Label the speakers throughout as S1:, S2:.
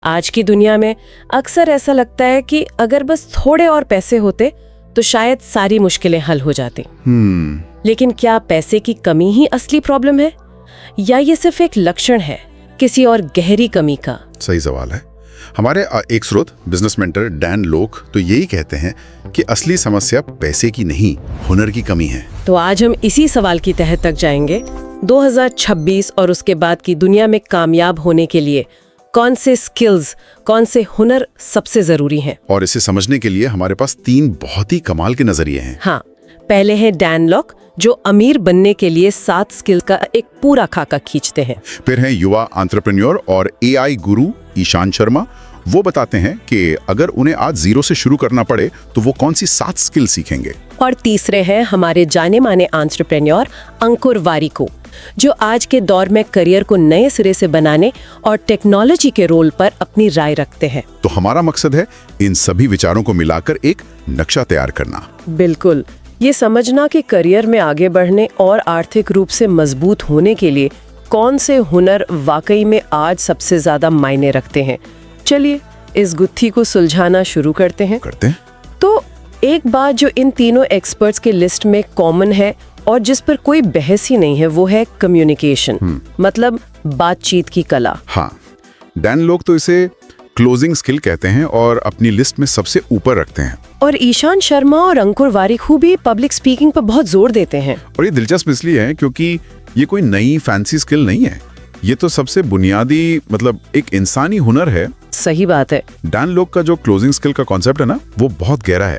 S1: आज की दुनिया में अक्सर ऐसा लगता है कि अगर बस थोड़े और पैसे होते तो शायद सारी मुश्किलें हल हो जाती। लेकिन क्या पैसे की कमी ही असली प्रॉब्लम है या ये सिर्फ एक लक्षण है किसी और गहरी कमी का?
S2: सही सवाल है। हमारे एक स्रोत बिजनेस मेंटर डैन लोक तो यही कहते हैं कि असली समस्या पैसे की नहीं, हुनर की कमी है।
S1: तो आज हम इसी सवाल की तह तक जाएंगे। 2026 और उसके बाद की दुनिया में कामयाब होने के लिए कौन से स्किल्स, कौन से हुनर सबसे जरूरी हैं?
S2: और इसे समझने के लिए हमारे पास 3 बहुत ही कमाल के नजरिए हैं।
S1: हाँ, पहले है डैन लॉक, जो अमीर बनने के लिए 7 स्किल्स का एक पूरा खाका खींचते हैं।
S2: फिर है युवा एंटरप्रेन्योर और एआई गुरु ईशान शर्मा। वो बताते हैं कि अगर उन्हें आज 0 से शुरू करना पड़े तो वो कौन सी 7 स्किल सीखेंगे।
S1: और तीसरे हैं हमारे जाने माने एंटरप्रेन्योर अंकुर वारिकू, जो आज के दौर में करियर को नए सिरे से बनाने और टेक्नोलॉजी के रोल पर अपनी राय रखते हैं।
S2: तो हमारा मकसद है इन सभी विचारों को मिलाकर एक नक्शा तैयार करना।
S1: बिल्कुल, ये समझना कि करियर में आगे बढ़ने और आर्थिक रूप से मजबूत होने के लिए कौन से हुनर वाकई में आज सबसे ज्यादा मायने रखते हैं। चलिए इस गुत्थी को सुलझाना शुरू करते हैं। तो एक बात जो इन तीनों एक्सपर्ट्स के लिस्ट में कॉमन है और जिस पर कोई बहस ही नहीं है, वो है कम्युनिकेशन, मतलब बातचीत की कला।
S2: हाँ, डैन लोग तो इसे क्लोजिंग स्किल कहते हैं और अपनी लिस्ट में सबसे ऊपर रखते हैं।
S1: और ईशान शर्मा और अंकुर वारिकू भी पब्लिक स्पीकिंग पर बहुत जोर देते हैं।
S2: और ये दिलचस्प इसलिए है क्योंकि ये कोई नई फैंसी स्किल नहीं है, ये तो सबसे बुनियादी मतलब एक इंसानी हुनर है।
S1: सही बात है।
S2: डैन लोग का जो क्लोजिंग स्किल का कॉन्सेप्ट है ना, वो बहुत गहरा है।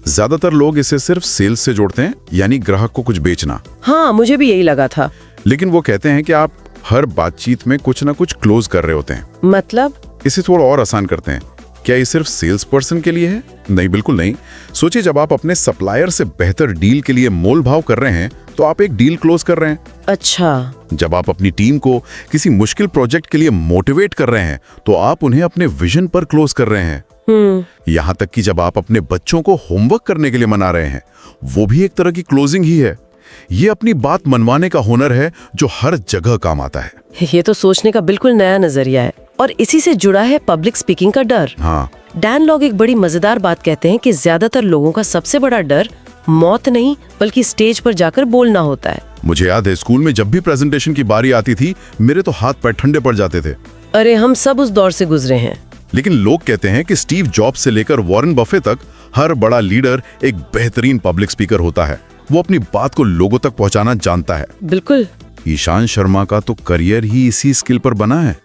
S2: ज्यादातर लोग इसे सिर्फ सेल्स से जोड़ते हैं, यानी ग्राहक को कुछ बेचना।
S1: हाँ, मुझे भी यही लगा था।
S2: लेकिन वो कहते हैं कि आप हर बातचीत में कुछ ना कुछ क्लोज कर रहे होते हैं।
S1: मतलब
S2: इसे थोड़ा और आसान करते हैं। क्या ये सिर्फ सेल्स पर्सन के लिए है? नहीं, बिल्कुल नहीं। सोचिए, जब आप अपने सप्लायर से बेहतर डील के लिए मोल भाव कर रहे हैं तो आप एक डील क्लोज कर रहे हैं।
S1: अच्छा।
S2: जब आप अपनी टीम को किसी मुश्किल प्रोजेक्ट के लिए मोटिवेट कर रहे हैं तो आप उन्हें अपने विजन पर क्लोज कर रहे हैं। यहाँ तक कि जब आप अपने बच्चों को होमवर्क करने के लिए मना रहे हैं, वो भी एक तरह की क्लोजिंग ही है। ये अपनी बात मनवाने का हुनर है जो हर जगह काम आता है।
S1: ये तो सोचने का बिल्कुल नया नजरिया है। और इसी से जुड़ा है पब्लिक स्पीकिंग का डर।
S2: हाँ।
S1: डैन लोग एक बड़ी मजेदार बात कहते हैं कि ज्यादातर लोगों का सबसे बड़ा डर मौत नहीं बल्कि स्टेज पर जाकर बोलना होता है।
S2: मुझे याद है, स्कूल में जब भी प्रेजेंटेशन की बारी आती थी, मेरे तो हाथ पैर ठंडे पड़ जाते थे।
S1: अरे हम सब उस दौर से गुजरे हैं।
S2: लेकिन लोग कहते हैं कि स्टीव जॉब्स से लेकर वॉरेन बफे तक हर बड़ा लीडर एक बेहतरीन पब्लिक स्पीकर होता है। वो अपनी बात को लोगों तक पहुंचाना जानता है।
S1: बिल्कुल।
S2: ईशान शर्मा का तो करियर ही इसी स्किल पर बना है।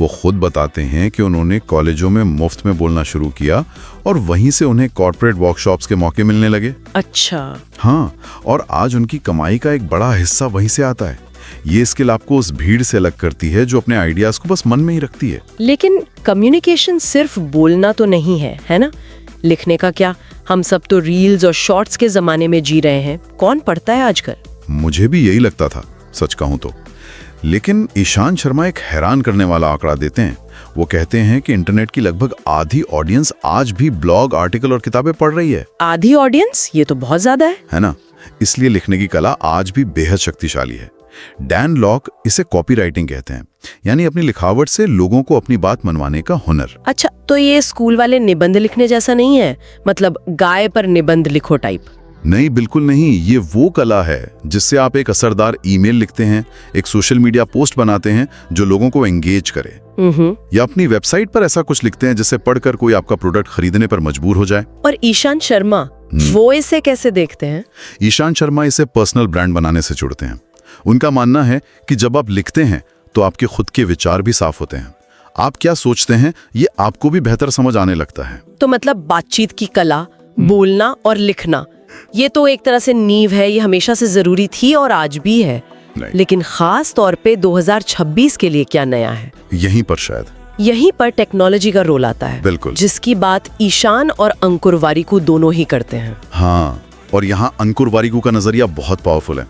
S2: वो खुद बताते हैं कि उन्होंने कॉलेजों में मुफ्त में बोलना शुरू किया और वहीं से उन्हें कॉर्पोरेट वर्कशॉप्स के मौके मिलने लगे।
S1: अच्छा।
S2: हाँ, और आज उनकी कमाई का एक बड़ा हिस्सा वहीं से आता है। ये स्किल आपको उस भीड़ से अलग करती है जो अपने आइडियाज को बस मन में ही रखती है।
S1: लेकिन कम्युनिकेशन सिर्फ बोलना तो नहीं है, है ना? लिखने का क्या? हम सब तो रील्स और शॉर्ट्स के जमाने में जी रहे हैं। कौन पढ़ता है आजकल?
S2: मुझे भी यही लगता था, सच कहूं तो। लेकिन ईशान शर्मा एक हैरान करने वाला आंकड़ा देते हैं। वो कहते हैं कि इंटरनेट की लगभग आधी ऑडियंस आज भी ब्लॉग, आर्टिकल और किताबें पढ़ रही है।
S1: आधी ऑडियंस? ये तो बहुत ज्यादा है
S2: ना? इसलिए लिखने की कला आज भी बेहद शक्तिशाली है। डैन लॉक इसे कॉपीराइटिंग कहते हैं, यानी अपनी लिखावट से लोगों को अपनी बात मनवाने का हुनर।
S1: अच्छा, तो ये स्कूल वाले निबंध लिखने जैसा नहीं है, मतलब गाय पर निबंध लिखो टाइप?
S2: नहीं, बिल्कुल नहीं। ये वो कला है जिससे आप एक असरदार ईमेल लिखते हैं, एक सोशल मीडिया पोस्ट बनाते हैं जो लोगों को एंगेज करे, या अपनी वेबसाइट पर ऐसा कुछ लिखते हैं जिससे पढ़कर कोई आपका प्रोडक्ट खरीदने पर मजबूर हो जाए।
S1: और ईशान शर्मा वो इसे कैसे देखते हैं?
S2: ईशान शर्मा इसे पर्सनल ब्रांड बनाने से जुड़ते हैं। उनका मानना है कि जब आप लिखते हैं तो आपके खुद के विचार भी साफ होते हैं। आप क्या सोचते हैं ये आपको भी बेहतर समझ आने लगता है।
S1: तो मतलब बातचीत की कला, बोलना और लिखना, ये तो एक तरह से नींव है। ये हमेशा से जरूरी थी और आज भी है। लेकिन खास तौर पे 2026 के लिए क्या नया है?
S2: यहीं पर शायद
S1: यहीं पर टेक्नोलॉजी का रोल आता है।
S2: बिल्कुल।
S1: जिसकी बात ईशान और अंकुर वारिकू दोनों ही करते हैं।
S2: हाँ, और यहाँ अंकुर वारिकू का नजरिया बहुत पावरफुल है।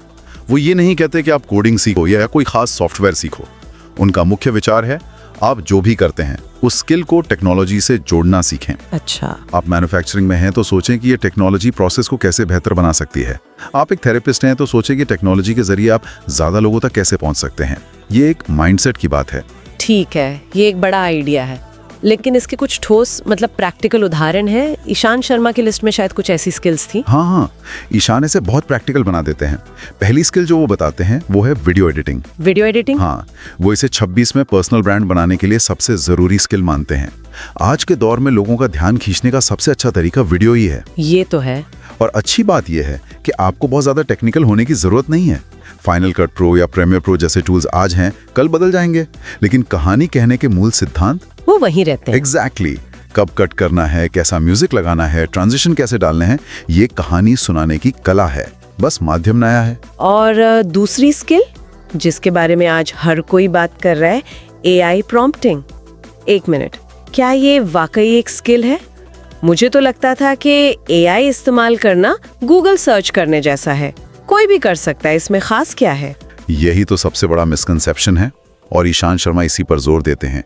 S2: वो ये नहीं कहते कि आप कोडिंग सीखो या कोई खास सॉफ्टवेयर सीखो। उनका मुख्य विचार है आप जो भी करते हैं उस स्किल को टेक्नोलॉजी से जोड़ना सीखें।
S1: अच्छा।
S2: आप मैन्युफैक्चरिंग में हैं तो सोचें कि ये टेक्नोलॉजी प्रोसेस को कैसे बेहतर बना सकती है। आप एक थेरेपिस्ट हैं तो सोचें कि टेक्नोलॉजी के जरिए आप ज्यादा लोगों तक कैसे पहुंच सकते हैं। ये एक माइंडसेट की बात है।
S1: ठीक है, ये एक बड़ा आइडिया है। लेकिन इसके कुछ ठोस मतलब प्रैक्टिकल उदाहरण है? ईशान शर्मा की लिस्ट में शायद कुछ ऐसी स्किल्स थी।
S2: हाँ, ईशान इसे बहुत प्रैक्टिकल बना देते हैं। पहली स्किल जो वो बताते हैं वो है वीडियो एडिटिंग।
S1: Video editing?
S2: हाँ, वो इसे 26 में पर्सनल ब्रांड बनाने के लिए सबसे जरूरी स्किल मानते हैं। आज के दौर में लोगों का ध्यान खींचने का सबसे अच्छा तरीका वीडियो ही है।
S1: ये तो है।
S2: और अच्छी बात यह है कि आपको बहुत ज्यादा टेक्निकल होने की जरूरत नहीं है। फाइनल कट प्रो या प्रीमियर प्रो जैसे टूल्स आज हैं, कल बदल जाएंगे, लेकिन कहानी कहने के मूल सिद्धांत
S1: वो वहीं रहते हैं।
S2: एग्जैक्टली। कब कट करना है, कैसा म्यूजिक लगाना है, ट्रांजिशन कैसे डालने हैं, ये कहानी सुनाने की कला है, बस माध्यम नया है।
S1: और दूसरी स्किल जिसके बारे में आज हर कोई बात कर रहा है, AI प्रॉम्प्टिंग। एक मिनट, क्या ये वाकई एक स्किल है? मुझे तो लगता था कि AI इस्तेमाल करना गूगल सर्च करने जैसा है, कोई भी कर सकता है, इसमें खास क्या है?
S2: यही तो सबसे बड़ा मिसकंसेप्शन है और ईशान शर्मा इसी पर जोर देते हैं।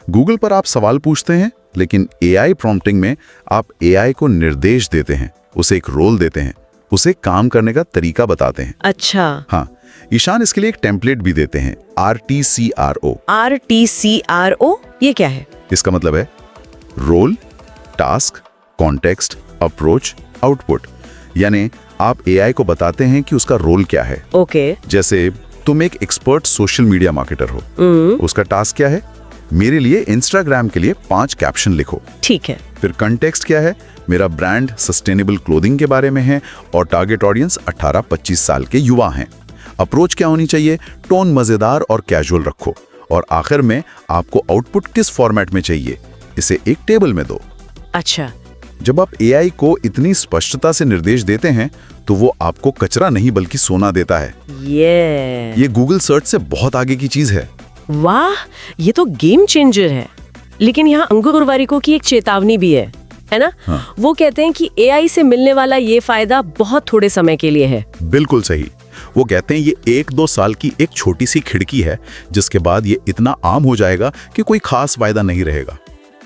S2: गूगल पर आप सवाल पूछते हैं, लेकिन AI प्रॉम्प्टिंग में आप AI को निर्देश देते हैं, उसे एक रोल देते हैं, उसे काम करने का तरीका बताते हैं।
S1: अच्छा।
S2: हाँ, ईशान इसके लिए एक टेम्पलेट भी देते हैं, RTCRO।
S1: RTCRO ये क्या है?
S2: इसका मतलब है role, task, context, approach, output. यानी आप AI को बताते हैं कि उसका रोल क्या है।
S1: ओके।
S2: जैसे तुम एक एक्सपर्ट सोशल मीडिया मार्केटर हो, उसका टास्क क्या है? मेरे लिए इंस्टाग्राम के लिए 5 कैप्शन लिखो।
S1: ठीक है।
S2: फिर कंटेक्स्ट क्या है? मेरा ब्रांड सस्टेनेबल क्लोथिंग के बारे में है और टारगेट ऑडियंस 18-25 साल के युवा हैं। अप्रोच क्या होनी चाहिए? टोन मजेदार और कैजुअल रखो। और आखिर में आपको आउटपुट किस फॉर्मेट में चाहिए, इसे एक टेबल में दो।
S1: अच्छा।
S2: जब आप AI को इतनी स्पष्टता से निर्देश देते हैं तो वो आपको कचरा नहीं बल्कि सोना देता है। ये गूगल सर्च से बहुत आगे की चीज है।
S1: वाह, ये तो गेम चेंजर है। लेकिन यहाँ अंकुर वारिको की एक चेतावनी भी है ना?
S2: हाँ।
S1: वो कहते हैं कि AI से मिलने वाला ये फायदा बहुत थोड़े समय के लिए है।
S2: बिल्कुल सही। वो कहते हैं ये 1-2 साल की एक छोटी सी खिड़की है, जिसके बाद ये इतना आम हो जाएगा कि कोई खास फायदा नहीं रहेगा।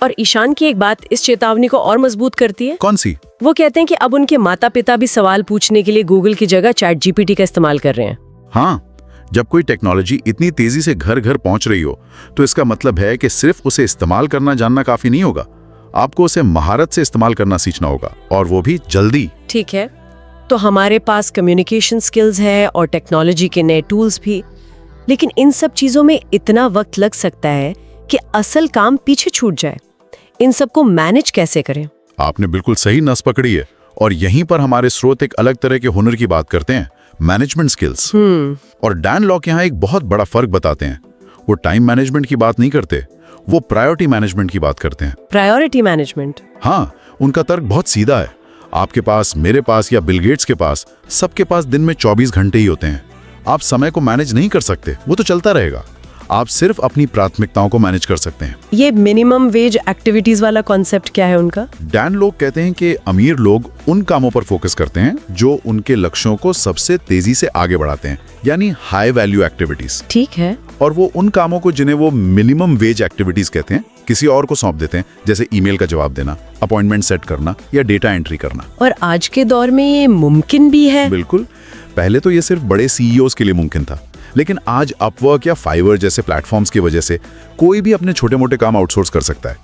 S1: और ईशान की एक बात इस चेतावनी को और मजबूत करती है।
S2: कौन सी?
S1: वो कहते हैं कि अब उनके माता पिता भी सवाल पूछने के लिए गूगल की जगह ChatGPT का इस्तेमाल कर रहे हैं।
S2: हाँ, जब कोई टेक्नोलॉजी इतनी तेजी से घर घर पहुंच रही हो तो इसका मतलब है कि सिर्फ उसे इस्तेमाल करना जानना काफी नहीं होगा, आपको उसे महारत से इस्तेमाल करना सीखना होगा, और वो भी जल्दी।
S1: ठीक है, तो हमारे पास कम्युनिकेशन स्किल्स है और टेक्नोलॉजी के नए टूल्स भी, लेकिन इन सब चीजों में इतना वक्त लग सकता है कि असल काम पीछे छूट जाए। इन सबको मैनेज कैसे करें?
S2: आपने बिल्कुल सही नस पकड़ी है, और यहीं पर हमारे स्रोत एक अलग तरह के हुनर की बात करते हैं, मैनेजमेंट स्किल्स। और डैन लॉक यहाँ एक बहुत बड़ा फर्क बताते हैं। वो टाइम मैनेजमेंट की बात नहीं करते, वो प्रायोरिटी मैनेजमेंट की बात करते हैं।
S1: Priority management?
S2: हाँ, उनका तर्क बहुत सीधा है। आपके पास, मेरे पास या बिल गेट्स के पास, सबके पास दिन में 24 घंटे ही होते हैं। आप समय को मैनेज नहीं कर सकते, वो तो चलता रहेगा। आप सिर्फ अपनी प्राथमिकताओं को मैनेज कर सकते हैं।
S1: ये मिनिमम वेज एक्टिविटीज वाला कॉन्सेप्ट क्या है उनका?
S2: डैन लोग कहते हैं कि अमीर लोग उन कामों पर फोकस करते हैं जो उनके लक्ष्यों को सबसे तेजी से आगे बढ़ाते हैं, यानी हाई वैल्यू एक्टिविटीज।
S1: ठीक है।
S2: और वो उन कामों को जिन्हें वो मिनिमम वेज एक्टिविटीज कहते हैं किसी और को सौंप देते हैं, जैसे ईमेल का जवाब देना, अपॉइंटमेंट सेट करना या डेटा एंट्री करना।
S1: और आज के दौर में ये मुमकिन भी है?
S2: बिल्कुल। पहले तो ये सिर्फ बड़े CEOs के लिए मुमकिन था, लेकिन आज अपवर्क या फाइवर जैसे प्लेटफॉर्म्स की वजह से कोई भी अपने छोटे मोटे काम आउटसोर्स कर सकता है।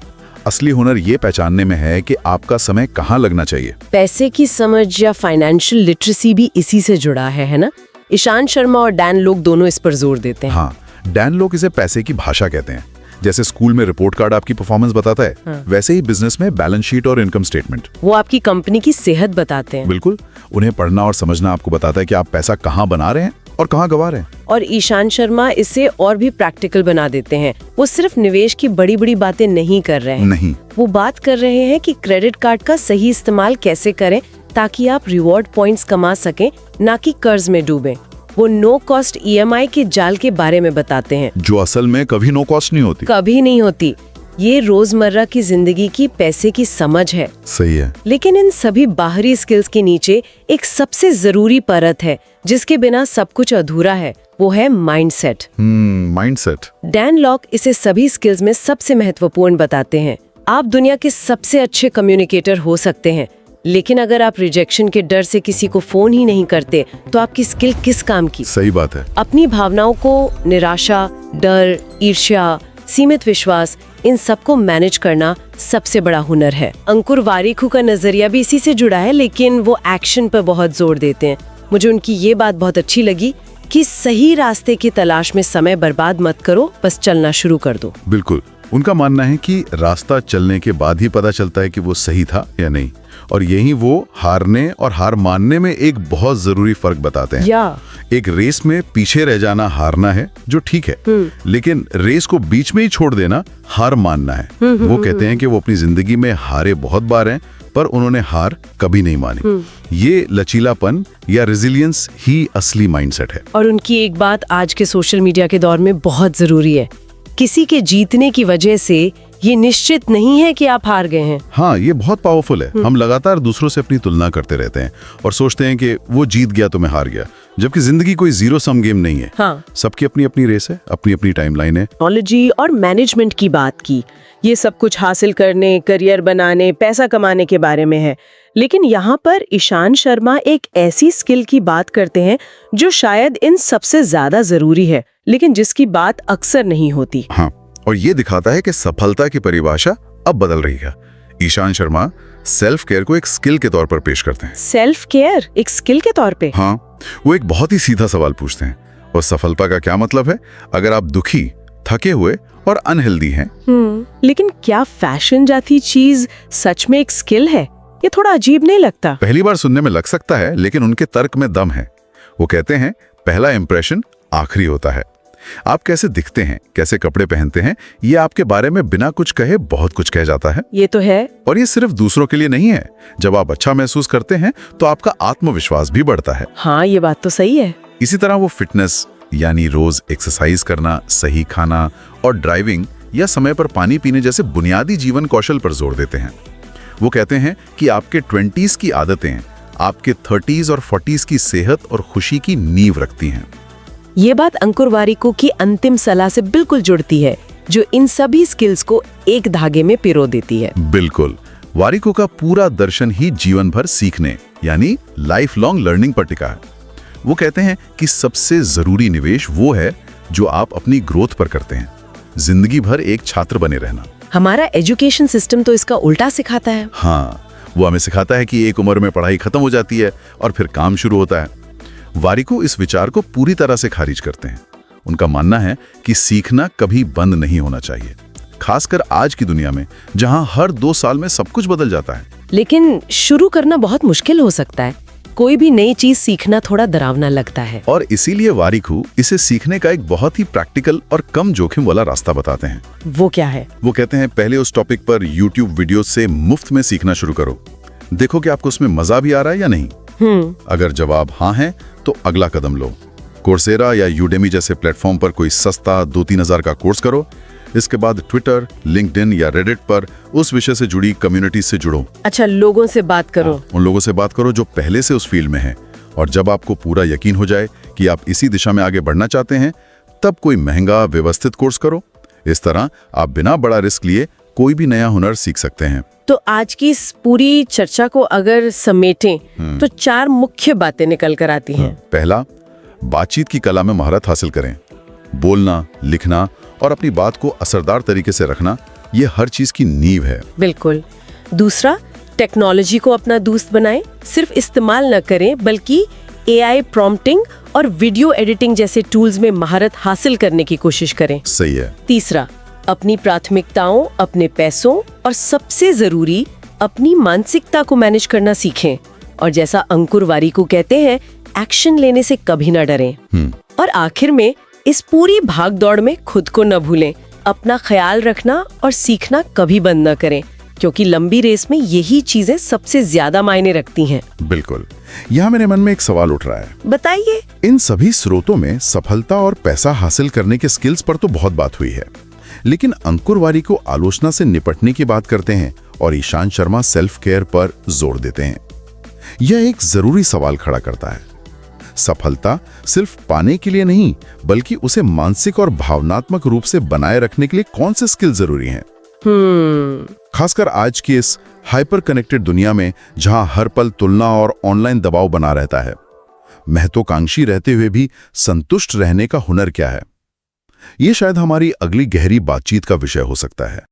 S2: असली हुनर ये पहचानने में है कि आपका समय कहाँ लगना चाहिए।
S1: पैसे की समझ या फाइनेंशियल लिटरेसी भी इसी से जुड़ा है ना? ईशान शर्मा और डैन लोग दोनों इस पर जोर देते हैं।
S2: हाँ, डैन लोग इसे पैसे की भाषा कहते हैं। जैसे स्कूल में रिपोर्ट कार्ड आपकी परफॉर्मेंस बताता है, वैसे ही बिजनेस में बैलेंस शीट और इनकम स्टेटमेंट।
S1: वो आपकी कंपनी की सेहत बताते हैं।
S2: बिल्कुल। उन्हें पढ़ना और समझना आपको बताता है कि आप पैसा कहाँ बना रहे हैं और कहाँ गवा रहे हैं।
S1: और ईशान शर्मा इसे और भी प्रैक्टिकल बना देते हैं। वो सिर्फ निवेश की बड़ी बड़ी बातें नहीं कर रहे हैं।
S2: नहीं,
S1: वो बात कर रहे हैं कि क्रेडिट कार्ड का सही इस्तेमाल कैसे करें ताकि आप रिवॉर्ड पॉइंट्स कमा सकें, ना कि कर्ज में डूबें। वो नो कॉस्ट EMI के जाल के बारे में बताते हैं,
S2: जो असल में कभी नो कॉस्ट नहीं होती।
S1: कभी नहीं होती। ये रोजमर्रा की जिंदगी की पैसे की समझ है।
S2: सही है।
S1: लेकिन इन सभी बाहरी स्किल्स के नीचे एक सबसे जरूरी परत है जिसके बिना सब कुछ अधूरा है, वो है माइंडसेट।
S2: माइंडसेट।
S1: डैन लॉक इसे सभी स्किल्स में सबसे महत्वपूर्ण बताते हैं। आप दुनिया के सबसे अच्छे कम्युनिकेटर हो सकते हैं, लेकिन अगर आप रिजेक्शन के डर से किसी को फोन ही नहीं करते तो आपकी स्किल किस काम की?
S2: सही बात है।
S1: अपनी भावनाओं को, निराशा, डर, ईर्ष्या, सीमित विश्वास, इन सबको मैनेज करना सबसे बड़ा हुनर है। अंकुर वारिकू का नजरिया भी इसी से जुड़ा है, लेकिन वो एक्शन पर बहुत जोर देते हैं। मुझे उनकी ये बात बहुत अच्छी लगी कि सही रास्ते की तलाश में समय बर्बाद मत करो, बस चलना शुरू कर दो।
S2: बिल्कुल, उनका मानना है कि रास्ता चलने के बाद ही पता चलता है कि वो सही था या नहीं, और यही वो हारने और हार मानने में एक बहुत जरूरी फर्क बताते हैं। एक रेस में पीछे रह जाना हारना है, जो ठीक है, लेकिन रेस को बीच में ही छोड़ देना हार मानना है। वो कहते हैं कि वो अपनी जिंदगी में हारे बहुत बार हैं, पर उन्होंने हार कभी नहीं मानी। ये लचीलापन या रेजिलियंस ही असली माइंडसेट है।
S1: और उनकी एक बात आज के सोशल मीडिया के दौर में बहुत जरूरी है, किसी के जीतने की वजह से ये निश्चित नहीं है कि आप हार गए हैं।
S2: हाँ, ये बहुत पावरफुल है। हम लगातार दूसरों से अपनी तुलना करते रहते हैं और सोचते हैं कि वो जीत गया तो मैं हार गया, जबकि जिंदगी कोई जीरो सम गेम नहीं है।
S1: हाँ।
S2: सबकी अपनी अपनी रेस है, अपनी अपनी टाइमलाइन है।
S1: टेक्नोलॉजी और मैनेजमेंट की बात की, ये सब कुछ हासिल करने, करियर बनाने, पैसा कमाने के बारे में है, लेकिन यहाँ पर ईशान शर्मा एक ऐसी स्किल की बात करते हैं जो शायद इन सबसे ज्यादा जरूरी है, लेकिन जिसकी बात अक्सर नहीं होती।
S2: हाँ, और ये दिखाता है कि सफलता की परिभाषा अब बदल रही है। ईशान शर्मा सेल्फ केयर को एक स्किल के तौर पर पेश करते हैं।
S1: सेल्फ केयर एक स्किल के तौर पे?
S2: हाँ, वो एक बहुत ही सीधा सवाल पूछते हैं, और सफलता का क्या मतलब है अगर आप दुखी, थके हुए और अनहेल्दी हैं।
S1: लेकिन क्या फैशन जैसी चीज सच में एक स्किल है? ये थोड़ा अजीब नहीं लगता?
S2: पहली बार सुनने में लग सकता है, लेकिन उनके तर्क में दम है। वो कहते हैं पहला इंप्रेशन आखिरी होता है। आप कैसे दिखते हैं, कैसे कपड़े पहनते हैं, ये आपके बारे में बिना कुछ कहे बहुत कुछ कह जाता है।
S1: ये तो है।
S2: और ये सिर्फ दूसरों के लिए नहीं है। जब आप अच्छा महसूस करते हैं तो आपका आत्मविश्वास भी बढ़ता है।
S1: हाँ, ये बात तो सही है।
S2: इसी तरह वो फिटनेस यानी रोज एक्सरसाइज करना, सही खाना और ड्राइविंग या समय पर पानी पीने जैसे बुनियादी जीवन कौशल पर जोर देते हैं। वो कहते हैं कि आपके 20s की आदतें आपके 30s और 40s की सेहत और खुशी की नींव रखती हैं।
S1: ये बात अंकुर वारिकू की अंतिम सलाह से बिल्कुल जुड़ती है, जो इन सभी स्किल्स को एक धागे में पिरो देती है।
S2: बिल्कुल, वारिकू का पूरा दर्शन ही जीवन भर सीखने यानी लाइफ लॉन्ग लर्निंग पर टिका है। वो कहते हैं कि सबसे जरूरी निवेश वो है जो आप अपनी ग्रोथ पर करते हैं, जिंदगी भर एक छात्र बने रहना।
S1: हमारा एजुकेशन सिस्टम तो इसका उल्टा सिखाता है।
S2: हाँ, वो हमें सिखाता है कि एक उम्र में पढ़ाई खत्म हो जाती है और फिर काम शुरू होता है। वारिकू इस विचार को पूरी तरह से खारिज करते हैं। उनका मानना है कि सीखना कभी बंद नहीं होना चाहिए, खासकर आज की दुनिया में जहां हर 2 साल में सब कुछ बदल जाता है।
S1: लेकिन शुरू करना बहुत मुश्किल हो सकता है। कोई भी नई चीज सीखना थोड़ा डरावना लगता है,
S2: और इसीलिए वारिकू इसे सीखने का एक बहुत ही प्रैक्टिकल और कम जोखिम वाला रास्ता बताते हैं।
S1: वो क्या है?
S2: वो कहते हैं पहले उस टॉपिक पर YouTube वीडियो से मुफ्त में सीखना शुरू करो। देखो कि आपको उसमें मजा भी आ रहा है या नहीं। अगर जवाब हाँ है तो अगला कदम लो। कोर्सेरा या यूडेमी जैसे प्लेटफॉर्म पर कोई सस्ता 2-3 हज़ार का कोर्स करो। इसके बाद ट्विटर, लिंक्डइन या रेडिट पर उस विषय से जुड़ी कम्युनिटी से जुड़ो।
S1: अच्छा, लोगों से बात करो।
S2: उन लोगों से बात करो जो पहले से उस फील्ड में हैं। और जब आपको पूरा यकीन हो जाए कि आप इसी दिशा में आगे बढ़ना चाहते हैं, तब कोई महंगा व्यवस्थित कोर्स करो। इस तरह आप बिना बड़ा रिस्क लिए कोई भी नया हुनर सीख सकते हैं।
S1: तो आज की इस पूरी चर्चा को अगर समेटें तो 4 मुख्य बातें निकल कर आती हैं।
S2: पहला, बातचीत की कला में महारत हासिल करें। बोलना, लिखना और अपनी बात को असरदार तरीके से रखना, ये हर चीज की नींव है।
S1: बिल्कुल। दूसरा, टेक्नोलॉजी को अपना दोस्त बनाएं। सिर्फ इस्तेमाल न करें, बल्कि AI प्रॉम्प्टिंग और वीडियो एडिटिंग जैसे टूल्स में महारत हासिल करने की कोशिश करें।
S2: सही है।
S1: तीसरा, अपनी प्राथमिकताओं, अपने पैसों और सबसे जरूरी अपनी मानसिकता को मैनेज करना सीखें। और जैसा अंकुर वारिकू कहते हैं, एक्शन लेने से कभी न डरें। और आखिर में, इस पूरी भागदौड़ में खुद को न भूलें। अपना ख्याल रखना और सीखना कभी बंद न करें, क्योंकि लंबी रेस में यही चीजें सबसे ज्यादा मायने रखती हैं।
S2: बिल्कुल। यहाँ मेरे मन में एक सवाल उठ रहा है।
S1: बताइए।
S2: इन सभी स्रोतों में सफलता और पैसा हासिल करने के स्किल्स पर तो बहुत बात हुई है, लेकिन अंकुर वारिकू आलोचना से निपटने की बात करते हैं और ईशान शर्मा सेल्फ केयर पर जोर देते हैं। यह एक जरूरी सवाल खड़ा करता है। सफलता सिर्फ पाने के लिए नहीं, बल्कि उसे मानसिक और भावनात्मक रूप से बनाए रखने के लिए कौन से स्किल जरूरी हैं? खासकर आज की इस हाइपर कनेक्टेड दुनिया में, जहां हर पल तुलना और ऑनलाइन दबाव बना रहता है। महत्वाकांक्षी रहते हुए भी संतुष्ट रहने का हुनर क्या है? ये शायद हमारी अगली गहरी बातचीत का विषय हो सकता है।